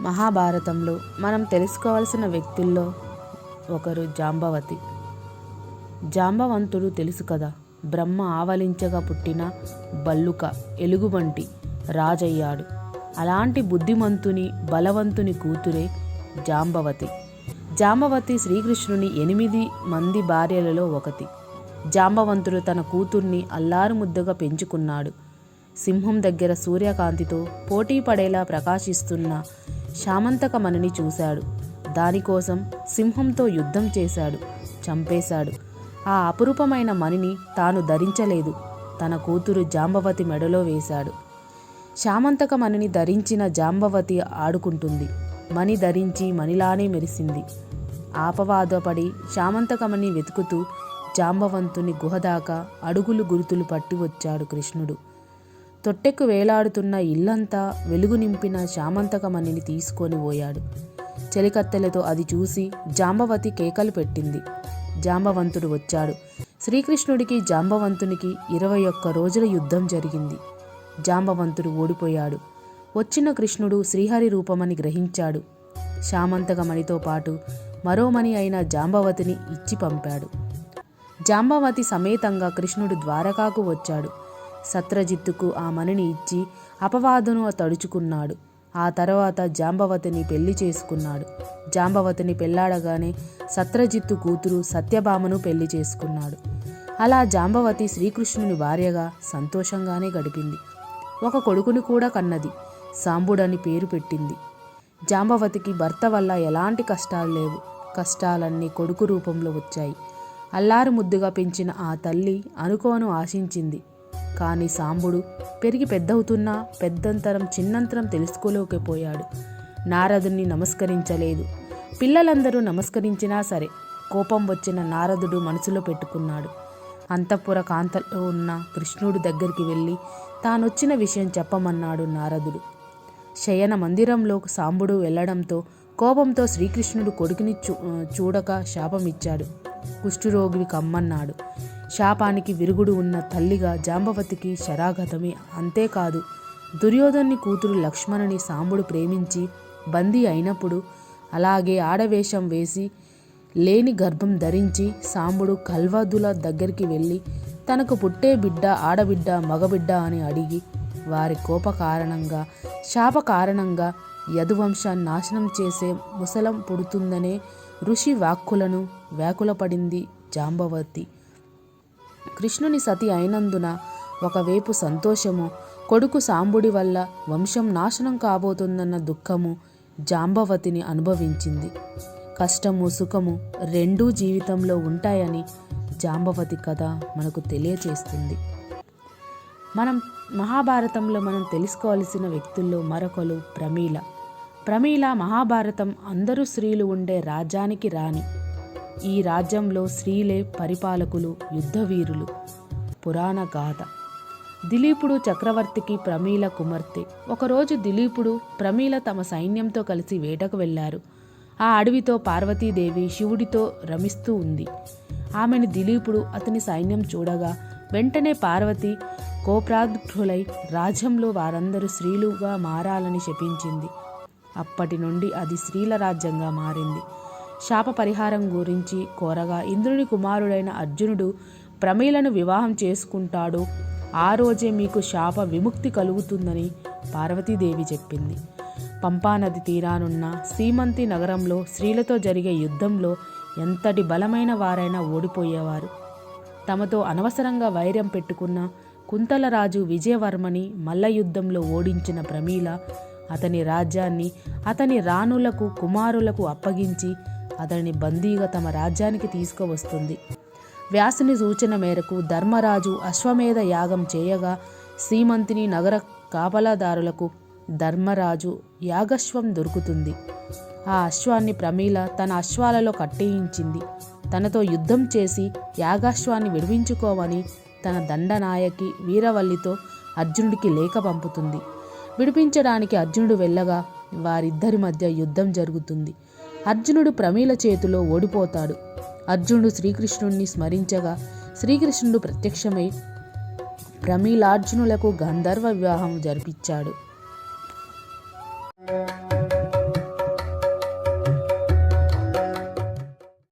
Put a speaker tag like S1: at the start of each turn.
S1: మహాభారతంలో మనం తెలుసుకోవాల్సిన వ్యక్తుల్లో ఒకరు జాంబవతి. జాంబవంతుడు తెలుసు కదా, బ్రహ్మ ఆవలించగా పుట్టిన బల్లుక ఎలుగుబంటి రాజయ్యాడు. అలాంటి బుద్ధిమంతుని బలవంతుని కూతురే జాంబవతి. జాంబవతి శ్రీకృష్ణుని 8 మంది భార్యలలో ఒకటి. జాంబవంతుడు తన కూతుర్ని అల్లారు ముద్దుగా పెంచుకున్నాడు. సింహం దగ్గర సూర్యకాంతితో పోటీ పడేలా ప్రకాశిస్తున్న శామంతకమణిని చూశాడు. దానికోసం సింహంతో యుద్ధం చేశాడు, చంపేశాడు. ఆ అపురూపమైన మణిని తాను ధరించలేదు, తన కూతురు జాంబవతి మెడలో వేశాడు. శామంతకమణిని ధరించిన జాంబవతి ఆడుకుంటుంది. మణి ధరించి మణిలానే మెరిసింది. ఆపవాదపడి శామంతకమణి వెతుకుతూ జాంబవంతుని గుహదాకా అడుగులు గుర్తులు పట్టి వచ్చాడు కృష్ణుడు. తొట్టెకు వేలాడుతున్న ఇల్లంతా వెలుగు నింపిన శామంతకమణిని తీసుకొని పోయాడు. చెలికత్తెలతో అది చూసి జాంబవతి కేకలు పెట్టింది. జాంబవంతుడు వచ్చాడు. శ్రీకృష్ణుడికి జాంబవంతునికి 21 రోజుల యుద్ధం జరిగింది. జాంబవంతుడు ఓడిపోయాడు. వచ్చిన కృష్ణుడు శ్రీహరి రూపమని గ్రహించాడు. శామంతకమణితో పాటు మరో మణి అయిన జాంబవతిని ఇచ్చి పంపాడు. జాంబవతి సమేతంగా కృష్ణుడు ద్వారకాకు వచ్చాడు. సత్రజిత్తుకు ఆ మణిని ఇచ్చి అపవాదును తడుచుకున్నాడు. ఆ తర్వాత జాంబవతిని పెళ్లి చేసుకున్నాడు. జాంబవతిని పెళ్లాడగానే సత్రజిత్తు కూతురు సత్యభామను పెళ్లి చేసుకున్నాడు. అలా జాంబవతి శ్రీకృష్ణుని భార్యగా సంతోషంగానే గడిపింది. ఒక కొడుకుని కూడా కన్నది. సాంబుడని పేరు పెట్టింది. జాంబవతికి భర్త వల్ల ఎలాంటి కష్టాలు లేవు. కష్టాలన్నీ కొడుకు రూపంలో వచ్చాయి. అల్లారు ముద్దుగా పెంచిన ఆ తల్లి అనుకోను ఆశించింది. కానీ సాంబుడు పెరిగి పెద్దవుతున్నా పెద్దంతరం చిన్నంతరం తెలుసుకోలేకపోయాడు. నారదుని నమస్కరించలేదు. పిల్లలందరూ నమస్కరించినా సరే కోపం వచ్చిన నారదుడు మనసులో పెట్టుకున్నాడు. అంతఃపుర కాంతలో ఉన్న కృష్ణుడు దగ్గరికి వెళ్ళి తానొచ్చిన విషయం చెప్పమన్నాడు నారదుడు. శయన మందిరంలో సాంబుడు వెళ్లడంతో కోపంతో శ్రీకృష్ణుడు కొడుకుని చూడక శాపమిచ్చాడు. కుష్ఠురోగిని కమ్మన్నాడు. శాపానికి విరుగుడు ఉన్న తల్లిగా జాంబవతికి శరాఘతమే. అంతేకాదు, దుర్యోధనుని కూతురు లక్ష్మణుని సాంబుడు ప్రేమించి బందీ అయినప్పుడు అలాగే ఆడవేషం వేసి లేని గర్భం ధరించి సాంబుడు కల్వదుల దగ్గరికి వెళ్ళి తనకు పుట్టే బిడ్డ ఆడబిడ్డ మగబిడ్డ అని అడిగి వారి కోప కారణంగా శాప కారణంగా యదువంశాన్ని నాశనం చేసే ముసలం పుడుతుందనే ఋషి వాక్కులను వ్యాకులపడింది జాంబవతి. కృష్ణుని సతి అయినందున ఒకవైపు సంతోషము, కొడుకు సాంబుడి వల్ల వంశం నాశనం కాబోతుందన్న దుఃఖము జాంబవతిని అనుభవించింది. కష్టము సుఖము రెండూ జీవితంలో ఉంటాయని జాంబవతి కథ మనకు తెలియచేస్తుంది. మహాభారతంలో మనం తెలుసుకోవాల్సిన వ్యక్తుల్లో మరొకరు ప్రమీల. ప్రమీల మహాభారతం అందరూ స్త్రీలు ఉండే రాజ్యానికి రాణి. ఈ రాజ్యంలో స్త్రీలే పరిపాలకులు, యుద్ధవీరులు. పురాణ గాథ. దిలీపుడు చక్రవర్తికి ప్రమీల కుమార్తె. ఒకరోజు దిలీపుడు ప్రమీల తమ సైన్యంతో కలిసి వేటకు వెళ్లారు. ఆ అడవితో పార్వతీదేవి శివుడితో రమిస్తూ ఉంది. ఆమెను దిలీపుడు అతని సైన్యం చూడగా వెంటనే పార్వతి కోపాగ్నులై రాజ్యంలో వారందరూ స్త్రీలుగా మారాలని శపించింది. అప్పటి నుండి అది స్త్రీల రాజ్యంగా మారింది. శాప పరిహారం గురించి కోరగా ఇంద్రుని కుమారుడైన అర్జునుడు ప్రమీలను వివాహం చేసుకుంటాడు. ఆ రోజే మీకు శాప విముక్తి కలుగుతుందని పార్వతీదేవి చెప్పింది. పంపానది తీరానున్న సీమంతి నగరంలో స్త్రీలతో జరిగే యుద్ధంలో ఎంతటి బలమైన వారైనా ఓడిపోయేవారు. తమతో అనవసరంగా వైరం పెట్టుకున్న కుంతలరాజు విజయవర్మని మల్ల యుద్ధంలో ఓడించిన ప్రమీల అతని రాజ్యాన్ని అతని రాణులకు కుమారులకు అప్పగించి అతనిని బందీగా తమ రాజ్యానికి తీసుకువస్తుంది. వ్యాసుని సూచన మేరకు ధర్మరాజు అశ్వమేధ యాగం చేయగా సీమంతిని నగర కాపలాదారులకు ధర్మరాజు యాగశ్వం దొరుకుతుంది. ఆ అశ్వాన్ని ప్రమీల తన అశ్వాలలో కట్టేయించింది. తనతో యుద్ధం చేసి యాగాశ్వాన్ని విడిపించుకోవని తన దండనాయకి వీరవల్లితో అర్జునుడికి లేఖ పంపుతుంది. విడిపించడానికి అర్జునుడు వెళ్ళగా వారిద్దరి మధ్య యుద్ధం జరుగుతుంది. అర్జునుడు ప్రమీల చేతిలో ఓడిపోతాడు. అర్జునుడు శ్రీకృష్ణుడిని స్మరించగా శ్రీకృష్ణుడు ప్రత్యక్షమై ప్రమీలార్జునులకు గంధర్వ వివాహం జరిపించాడు.